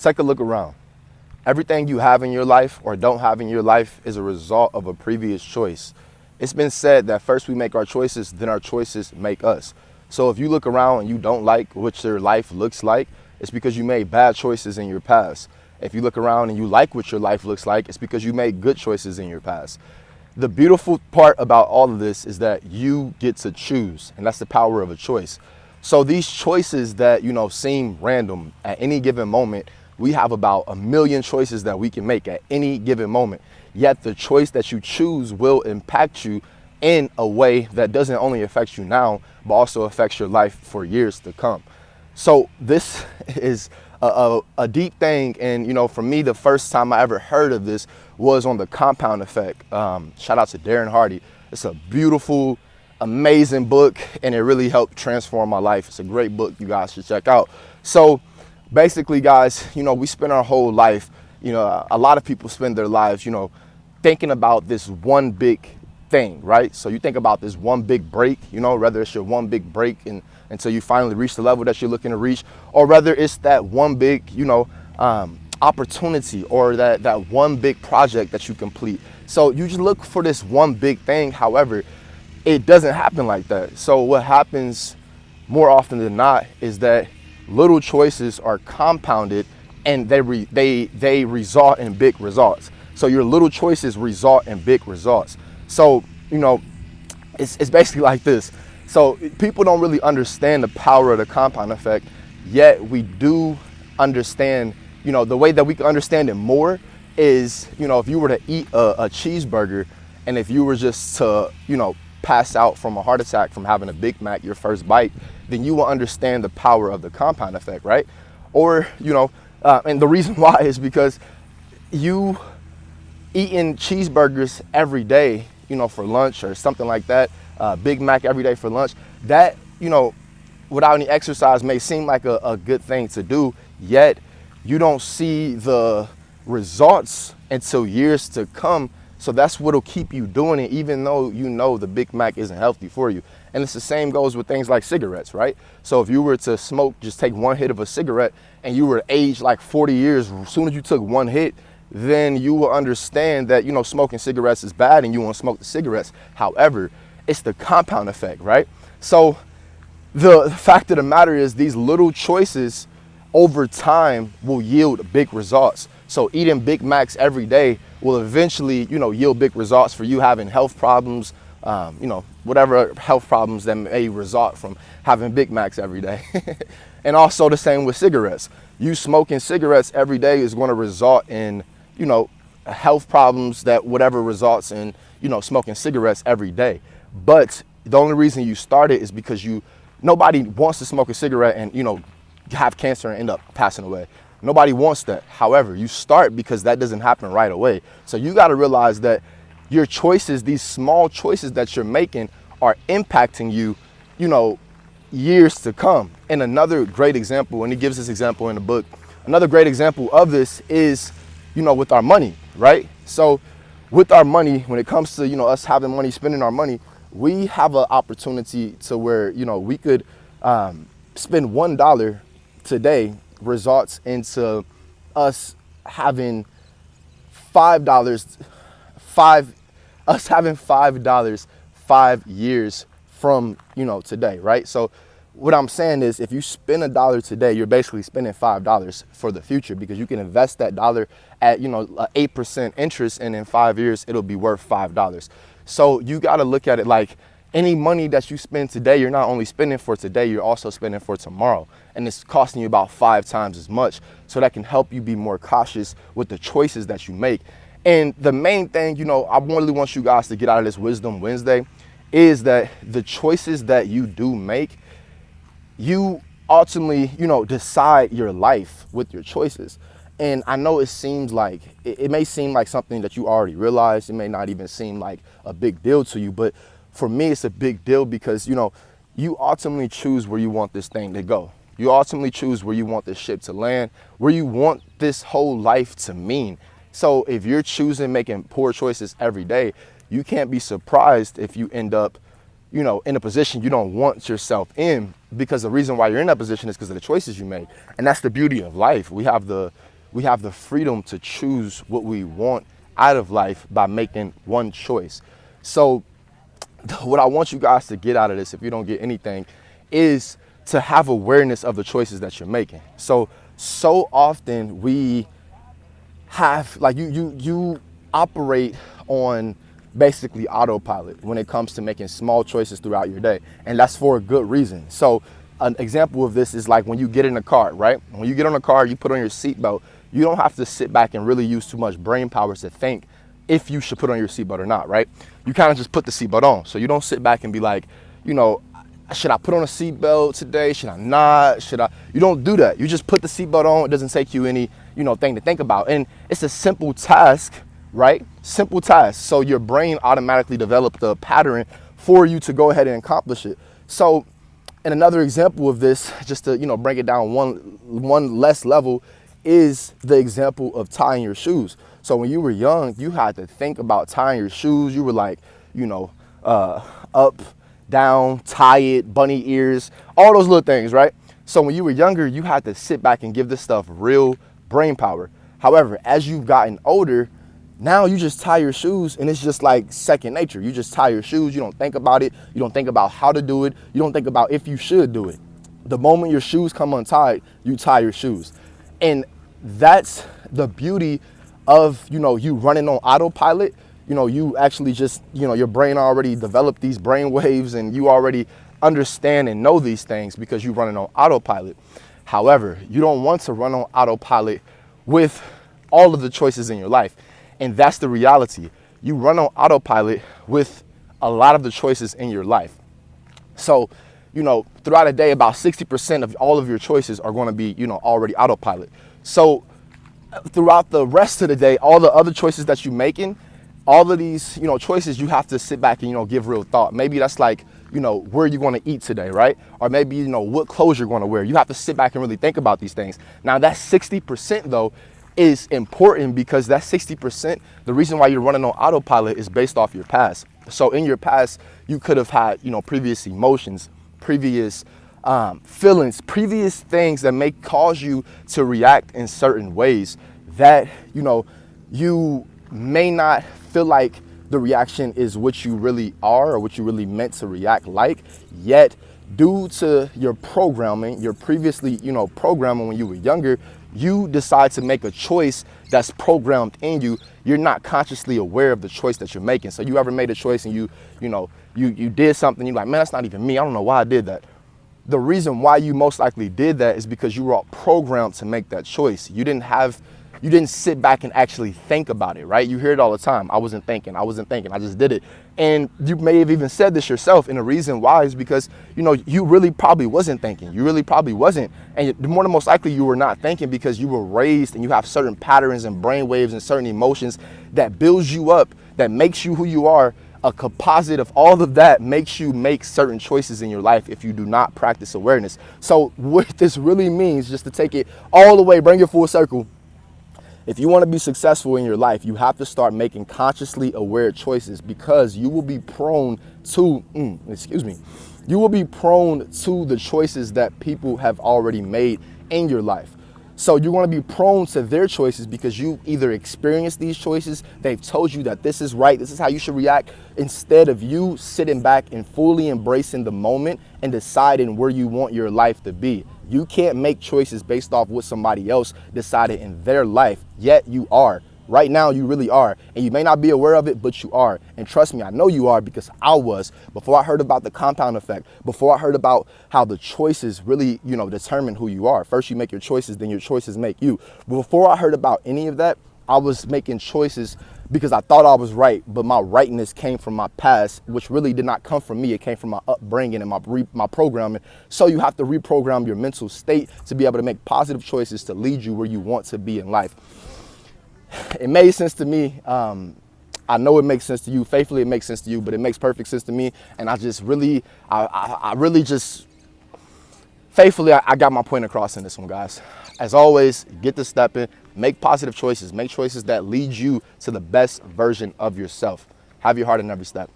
Take a look around. Everything you have in your life or don't have in your life is a result of a previous choice. It's been said that first we make our choices, then our choices make us. So if you look around and you don't like what your life looks like, it's because you made bad choices in your past. If you look around and you like what your life looks like, it's because you made good choices in your past. The beautiful part about all of this is that you get to choose, and that's the power of a choice. So these choices that, seem random at any given moment, we have about 1 million choices that we can make at any given moment. Yet the choice that you choose will impact you in a way that doesn't only affect you now, but also affects your life for years to come. So this is a deep thing. And, for me, the first time I ever heard of this was on the Compound Effect. Shout out to Darren Hardy. It's a beautiful, amazing book, and it really helped transform my life. It's a great book you guys should check out. So basically, guys, we spend our whole life, a lot of people spend their lives, thinking about this one big thing, right? So you think about this one big break, whether it's your one big break until you finally reach the level that you're looking to reach, or whether it's that one big, opportunity, or that one big project that you complete. So you just look for this one big thing. However, it doesn't happen like that. So what happens more often than not is that little choices are compounded and they result in big results. So your little choices result in big results. So, it's basically like this. So people don't really understand the power of the compound effect, yet we do understand, the way that we can understand it more is, if you were to eat a cheeseburger, and if you were just to, pass out from a heart attack from having a Big Mac your first bite, then you will understand the power of the compound effect, right? Or, and the reason why is because you eating cheeseburgers every day, for lunch or something like that, Big Mac every day for lunch, that, without any exercise may seem like a good thing to do, yet you don't see the results until years to come. So that's what'll keep you doing it, even though the Big Mac isn't healthy for you. And it's the same goes with things like cigarettes, right? So if you were to smoke, just take one hit of a cigarette, and you were aged like 40 years, as soon as you took one hit, then you will understand that, smoking cigarettes is bad and you won't smoke the cigarettes. However, it's the compound effect, right? So the fact of the matter is these little choices over time will yield big results. So eating Big Macs every day will eventually, yield big results for you having health problems, whatever health problems that may result from having Big Macs every day. And also the same with cigarettes. You smoking cigarettes every day is going to result in, health problems that whatever results in, smoking cigarettes every day. But the only reason you started is because nobody wants to smoke a cigarette and, have cancer and end up passing away. Nobody wants that. However, you start because that doesn't happen right away. So you got to realize that your choices, these small choices that you're making, are impacting you, years to come. And another great example, and he gives this example in the book, another great example of this is, with our money, right? So with our money, when it comes to, us having money, spending our money, we have an opportunity to where, we could spend $1 today results into us having $5, us having $5 5 years from, today, right? So what I'm saying is if you spend $1 today, you're basically spending $5 for the future, because you can invest that dollar at, 8% interest, and in 5 years, it'll be worth $5. So you got to look at it like any money that you spend today, you're not only spending for today, you're also spending for tomorrow. And it's costing you about 5 times as much. So that can help you be more cautious with the choices that you make. And the main thing, I really want you guys to get out of this Wisdom Wednesday is that the choices that you do make, you ultimately, decide your life with your choices. And I know it may seem like something that you already realized. It may not even seem like a big deal to you, but for me, it's a big deal because, you ultimately choose where you want this thing to go. You ultimately choose where you want this ship to land, where you want this whole life to mean. So if you're choosing making poor choices every day, you can't be surprised if you end up, in a position you don't want yourself in, because the reason why you're in that position is because of the choices you made. And that's the beauty of life. We have the we have the freedom to choose what we want out of life by making one choice. So what I want you guys to get out of this, if you don't get anything, is to have awareness of the choices that you're making. So often we have, like, you operate on basically autopilot when it comes to making small choices throughout your day. And that's for a good reason. So an example of this is like when you get in a car, right? When you get on a car, you put on your seatbelt, you don't have to sit back and really use too much brain power to think if you should put on your seatbelt or not, right? You kind of just put the seatbelt on. So you don't sit back and be like, you know, should I put on a seatbelt today? Should I not? You don't do that. You just put the seatbelt on. It doesn't take you any, thing to think about. And it's a simple task, right? Simple task. So your brain automatically developed a pattern for you to go ahead and accomplish it. So, and another example of this, just to, bring it down one less level, is the example of tying your shoes. So when you were young, you had to think about tying your shoes. You were like, up, down, tie it, bunny ears, all those little things, right? So when you were younger, you had to sit back and give this stuff real brain power. However, as you've gotten older, now you just tie your shoes and it's just like second nature. You just tie your shoes. You don't think about it. You don't think about how to do it. You don't think about if you should do it. The moment your shoes come untied, you tie your shoes. And that's the beauty of, you running on autopilot. You actually just, your brain already developed these brain waves and you already understand and know these things because you're running on autopilot. However, you don't want to run on autopilot with all of the choices in your life. And that's the reality. You run on autopilot with a lot of the choices in your life. So, throughout a day, about 60% of all of your choices are going to be, already autopilot. So throughout the rest of the day, all the other choices that you're making, all of these, choices, you have to sit back and, give real thought. Maybe that's like, where you're going to eat today, right? Or maybe, what clothes you're going to wear. You have to sit back and really think about these things. Now that 60% though is important because that 60%, the reason why you're running on autopilot is based off your past. So in your past, you could have had, previous emotions, previous feelings, previous things that may cause you to react in certain ways that, you may not feel like the reaction is what you really are or what you really meant to react like, yet due to your programming, your previously, programming when you were younger, you decide to make a choice that's programmed in you. You're not consciously aware of the choice that you're making. So you ever made a choice and you did something, you're like, man, that's not even me. I don't know why I did that. The reason why you most likely did that is because you were all programmed to make that choice. You didn't sit back and actually think about it, right? You hear it all the time. I wasn't thinking, I just did it. And you may have even said this yourself, and the reason why is because, you really probably wasn't thinking. You really probably wasn't. And more than most likely you were not thinking because you were raised and you have certain patterns and brain waves and certain emotions that builds you up, that makes you who you are. A composite of all of that makes you make certain choices in your life if you do not practice awareness. So what this really means, just to take it all the way, bring it full circle, if you want to be successful in your life, you have to start making consciously aware choices because you will be prone to, you will be prone to the choices that people have already made in your life. So you're going to be prone to their choices because you either experienced these choices, they've told you that this is right, this is how you should react, instead of you sitting back and fully embracing the moment and deciding where you want your life to be. You can't make choices based off what somebody else decided in their life, yet you are. Right now, you really are. And you may not be aware of it, but you are. And trust me, I know you are because I was. Before I heard about the compound effect, before I heard about how the choices really, determine who you are. First, you make your choices, then your choices make you. Before I heard about any of that, I was making choices because I thought I was right, but my rightness came from my past, which really did not come from me. It came from my upbringing and my programming. So you have to reprogram your mental state to be able to make positive choices to lead you where you want to be in life. It made sense to me. I know it makes sense to you. Faithfully, it makes sense to you, but it makes perfect sense to me. And I just really, faithfully, I got my point across in this one, guys. As always, get to stepping, make positive choices, make choices that lead you to the best version of yourself. Have your heart in every step.